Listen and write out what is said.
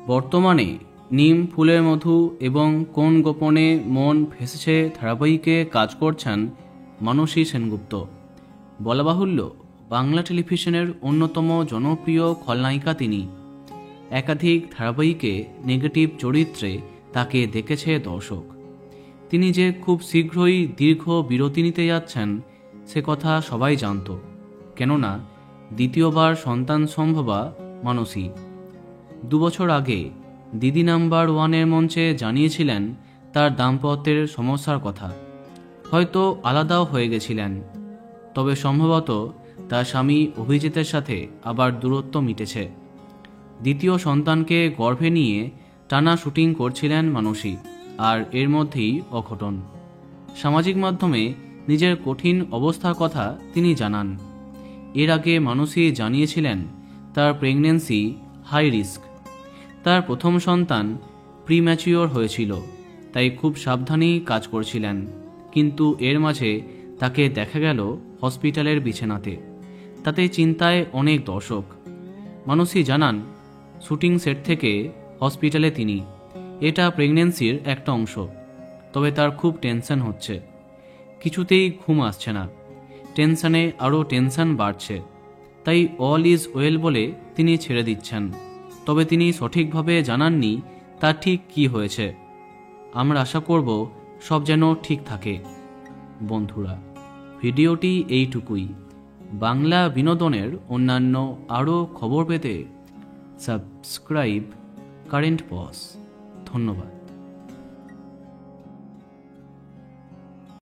বর্তমানে নিম ফুলের মধু এবং কোন গোপনে মন ভেসেছে ধারাবাহিকে কাজ করছেন মানসী সেনগুপ্ত। বলা বাহুল্য, বাংলা টেলিভিশনের অন্যতম জনপ্রিয় খলনায়িকা তিনি। একাধিক ধারাবাহিকে নেগেটিভ চরিত্রে তাকে দেখেছে দর্শক। তিনি যে খুব শীঘ্রই দীর্ঘ বিরতি নিতে যাচ্ছেন সে কথা সবাই জানত, কেননা দ্বিতীয়বার সন্তান সম্ভবা মানসী। 2 বছর আগে দিদি নাম্বার 1-এর মঞ্চে জানিয়েছিলেন তার দাম্পত্যের সমস্যার কথা। হয়তো আলাদাও হয়ে গেছিলেন, তবে সম্ভবত তার স্বামী অভিজিতের সাথে আবার দূরত্ব মিটেছে। দ্বিতীয় সন্তানকে গর্ভে নিয়ে টানা শুটিং করছিলেন মানসী, আর এর মধ্যেই অঘটন। সামাজিক মাধ্যমে নিজের কঠিন অবস্থার কথা তিনি জানান। এর আগে মানসী জানিয়েছিলেন তার প্রেগন্যান্সি হাই রিস্ক। তার প্রথম সন্তান প্রিম্যাচিওর হয়েছিল, তাই খুব সাবধানেই কাজ করছিলেন। কিন্তু এর মাঝে তাকে দেখা গেল হসপিটালের বিছানাতে। তাতে চিন্তায় অনেক দর্শক। মানসী জানান, শুটিং সেট থেকে হসপিটালে তিনি। এটা প্রেগন্যান্সির একটা অংশ, তবে তার খুব টেনশন হচ্ছে। কিছুতেই ঘুম আসছে না, টেনশনে আরও টেনশন বাড়ছে। তাই অল ইজ ওয়েল বলে তিনি ছেড়ে দিচ্ছেন, তবে তিনি সঠিকভাবে জানাননি তার ঠিক কি হয়েছে। আমরা আশা করব সব যেন ঠিক থাকে। বন্ধুরা, ভিডিওটি এইটুকুই। বাংলা বিনোদনের অন্যান্য আরও খবর পেতে সাবস্ক্রাইব কারেন্ট পজ। ধন্যবাদ।